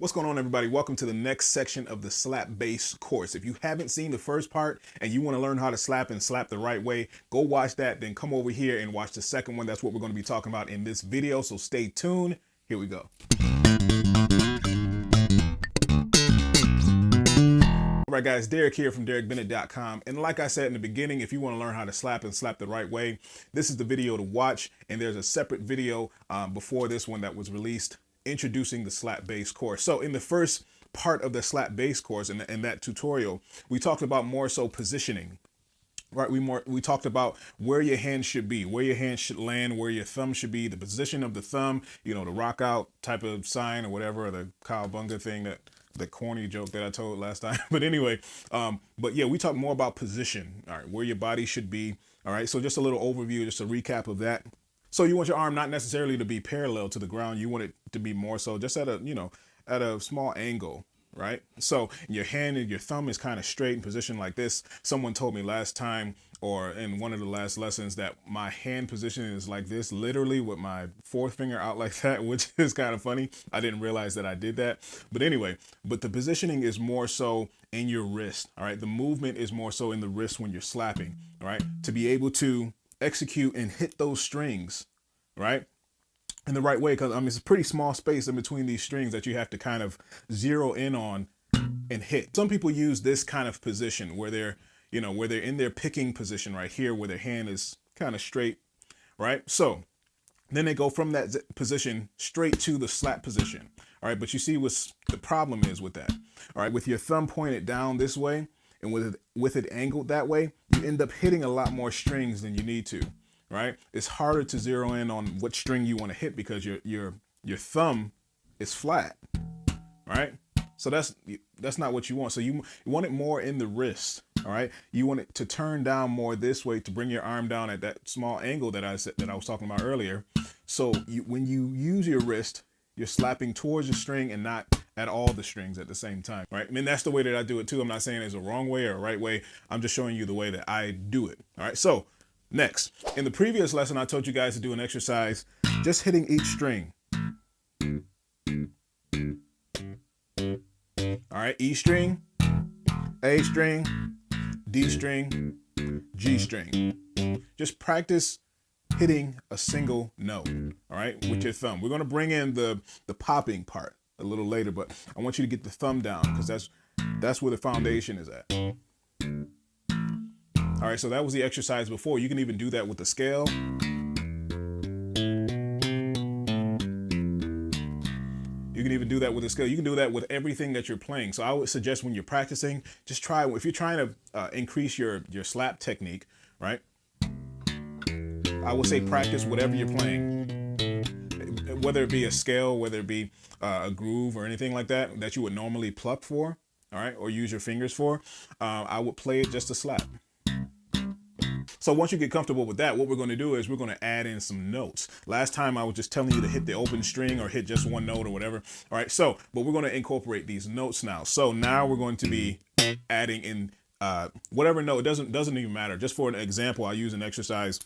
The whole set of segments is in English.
What's going on, everybody? Welcome to the next section of the slap bass course. If you haven't seen the first part and you want to learn how to slap and slap the right way, go watch that, then come over here and watch the second one. That's what we're going to be talking about in this video, so stay tuned. Here we go. All right, guys, Daric here from DaricBennett.com. And like I said in the beginning, if you want to learn how to slap and slap the right way, this is the video to watch. And there's a separate video before this one that was released introducing the slap bass course. So in the first part of the slap bass course, in that tutorial, we talked about more so positioning, right? We talked about where your hand should be, where your hand should land, where your thumb should be, the position of the thumb, you know, the rock out type of sign or whatever, or the cowabunga thing, that the corny joke that I told last time. But anyway, but yeah, we talked more about position, all right, where your body should be. All right, so just a little overview, just a recap of that. So you want your arm not necessarily to be parallel to the ground. You want it to be more so just at a, you know, at a small angle, right? So your hand and your thumb is kind of straight in position like this. Someone told me last time, or in one of the last lessons, that my hand position is like this, literally with my fourth finger out like that, which is kind of funny. I didn't realize that I did that. But anyway, but the positioning is more so in your wrist, all right? The movement is more so in the wrist when you're slapping, all right? To be able to execute and hit those strings, right, in the right way, because I mean, it's a pretty small space in between these strings that you have to kind of zero in on and hit. Some people use this kind of position where they're, you know, where they're in their picking position right here, where their hand is kind of straight, right? So then they go from that position straight to the slap position, all right? But you see what the problem is with that, all right? With your thumb pointed down this way and with it angled that way, you end up hitting a lot more strings than you need to, right? It's harder to zero in on what string you want to hit because your thumb is flat, right? So that's not what you want. So you want it more in the wrist, all right? You want it to turn down more this way to bring your arm down at that small angle that I was talking about earlier. So when you use your wrist, you're slapping towards the string and not at all the strings at the same time, right? I mean, that's the way that I do it too. I'm not saying there's a wrong way or a right way. I'm just showing you the way that I do it, all right? So next, in the previous lesson, I told you guys to do an exercise just hitting each string. All right, E string, A string, D string, G string. Just practice hitting a single note, all right, with your thumb. We're going to bring in the popping part a little later, but I want you to get the thumb down because that's where the foundation is at. All right, so that was the exercise before. You can even do that with the scale. You can even do that with the scale. You can do that with everything that you're playing. So I would suggest when you're practicing, just try, if you're trying to increase your slap technique, right? I would say practice whatever you're playing, whether it be a scale, whether it be a groove or anything like that you would normally pluck for, all right, or use your fingers for. I would play it just to slap. So once you get comfortable with that, what we're going to do is we're going to add in some notes. Last time I was just telling you to hit the open string or hit just one note or whatever. All right, so, but we're going to incorporate these notes now. So now we're going to be adding in whatever note. It doesn't even matter. Just for an example, I'll use an exercise.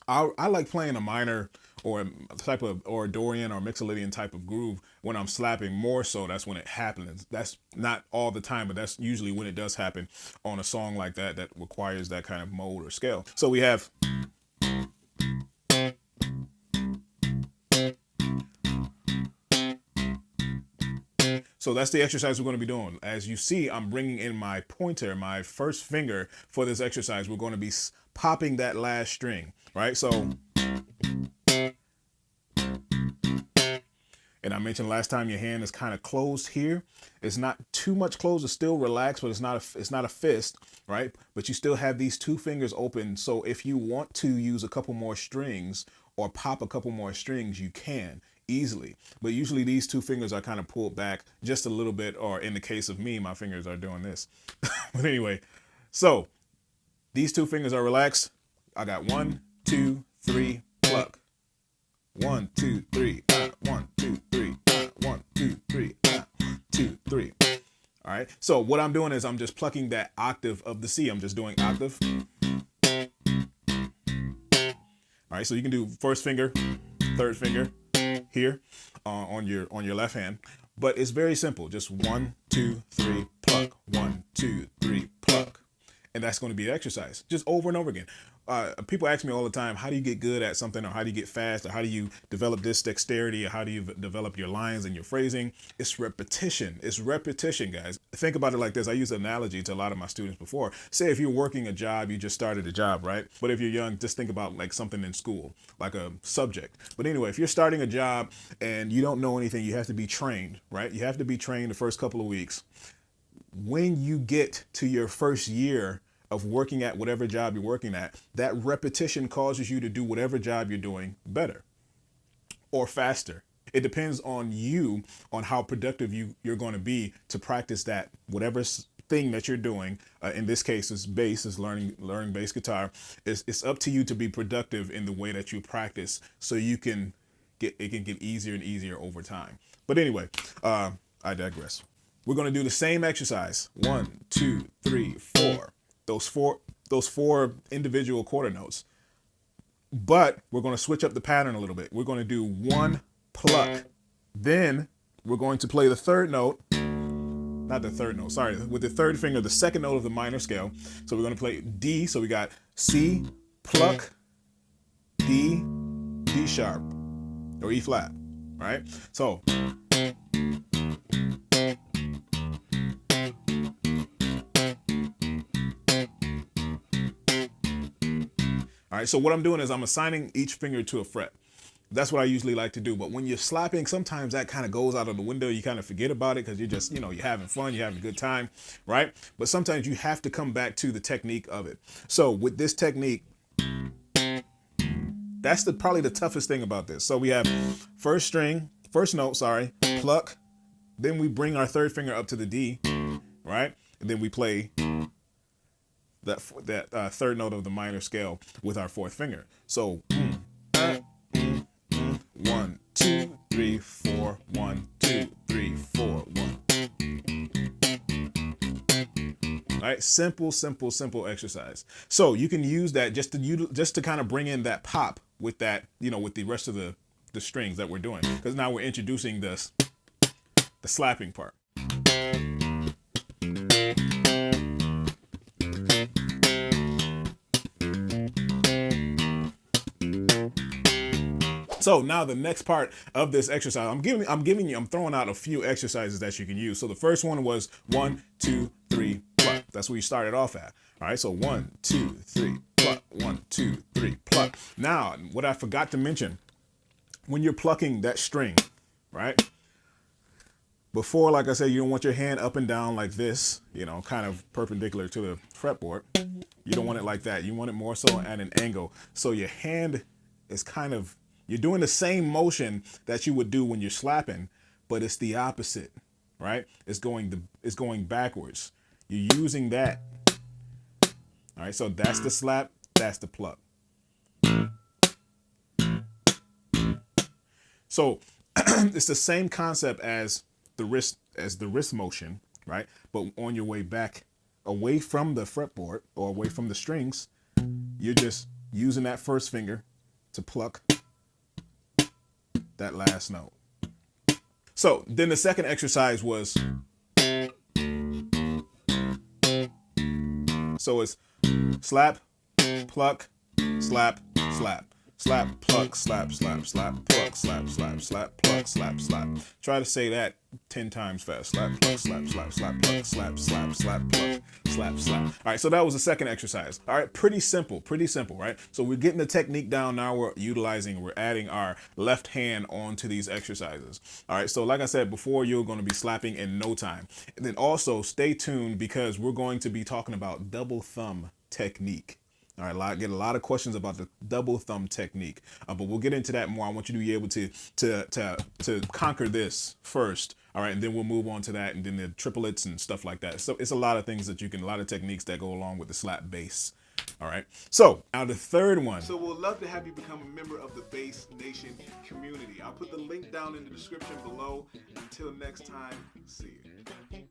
I like playing a minor or a type of or a Dorian or Mixolydian type of groove when I'm slapping more so. That's when it happens. That's not all the time, but that's usually when it does happen on a song like that that requires that kind of mode or scale. So we have So that's the exercise we're going to be doing. As you see, I'm bringing in my pointer, my first finger for this exercise. We're going to be popping that last string, right? So, and I mentioned last time your hand is kind of closed here. It's not too much closed. It's still relaxed, but it's not a fist, right? But you still have these two fingers open. So if you want to use a couple more strings or pop a couple more strings, you can easily. But usually these two fingers are kind of pulled back just a little bit, or in the case of me, my fingers are doing this. But anyway, so these two fingers are relaxed. I got 1, 2, 3, pluck. 1, 2, 3, 1, 2, 3, 1, 2, 3, 1, 2, 3. All right. So what I'm doing is I'm just plucking that octave of the C. I'm just doing octave. All right. So you can do first finger, third finger here on your left hand. But it's very simple. Just 1, 2, 3, pluck. 1, 2, 3, pluck. And that's going to be an exercise, just over and over again. People ask me all the time, how do you get good at something, or how do you get fast, or how do you develop this dexterity, or how do you develop your lines and your phrasing? It's repetition. It's repetition, guys. Think about it like this. I use an analogy to a lot of my students before. Say if you're working a job, you just started a job, right? But if you're young, just think about like something in school, like a subject. But anyway, if you're starting a job and you don't know anything, you have to be trained, right? You have to be trained the first couple of weeks. When you get to your first year of working at whatever job you're working at, that repetition causes you to do whatever job you're doing better or faster. It depends on you, on how productive you're going to be to practice that whatever thing that you're doing. In this case, is bass, is learning bass guitar. It's up to you to be productive in the way that you practice, so it can get easier and easier over time. But anyway, I digress. We're going to do the same exercise. 1, 2, 3, 4. Those four individual quarter notes. But we're going to switch up the pattern a little bit. We're going to do 1 pluck. Then we're going to play the third note. Not the third note, sorry. With the third finger, the second note of the minor scale. So we're going to play D. So we got C, pluck, D, D sharp, or E flat, right? So all right, so what I'm doing is I'm assigning each finger to a fret. That's what I usually like to do. But when you're slapping, sometimes that kind of goes out of the window. You kind of forget about it because you're just, you're having fun, you're having a good time, right? But sometimes you have to come back to the technique of it. So with this technique, that's probably the toughest thing about this. So we have first note, pluck. Then we bring our third finger up to the D, right? And then we play that third note of the minor scale with our fourth finger. So 1, 2, 3, 4, 1, 2, 3, 4, 1. All right, simple exercise. So you can use that just to kind of bring in that pop with that, with the rest of the strings that we're doing, because now we're introducing the slapping part. So now the next part of this exercise, I'm throwing out a few exercises that you can use. So the first one was 1, 2, 3, pluck. That's where you started off at. All right, so 1, 2, 3, pluck. 1, 2, 3, pluck. Now, what I forgot to mention, when you're plucking that string, right? Before, like I said, you don't want your hand up and down like this, kind of perpendicular to the fretboard. You don't want it like that. You want it more so at an angle. So your hand is you're doing the same motion that you would do when you're slapping, but it's the opposite, right? It's going backwards. You're using that. All right, so that's the slap, that's the pluck. So it's the same concept as the wrist motion, right? But on your way back away from the fretboard or away from the strings, you're just using that first finger to pluck that last note. So then the second exercise was, so it's slap, pluck, slap, slap. Slap, pluck, slap, slap, slap, pluck, slap, slap, slap, pluck, slap, slap. Try to say that 10 times fast. Slap, pluck, slap, slap, slap, pluck, slap, slap, slap, pluck, slap, slap. All right, so that was the second exercise. All right, pretty simple, right? So we're getting the technique down. Now we're adding our left hand onto these exercises. All right, so like I said before, you're going to be slapping in no time. And then also stay tuned, because we're going to be talking about double thumb technique. All right, I get a lot of questions about the double thumb technique, but we'll get into that more. I want you to be able to conquer this first. All right, and then we'll move on to that, and then the triplets and stuff like that. So it's a lot of things that a lot of techniques that go along with the slap bass. All right, so now the third one. So we'll love to have you become a member of the Bass Nation community. I'll put the link down in the description below. Until next time, see you.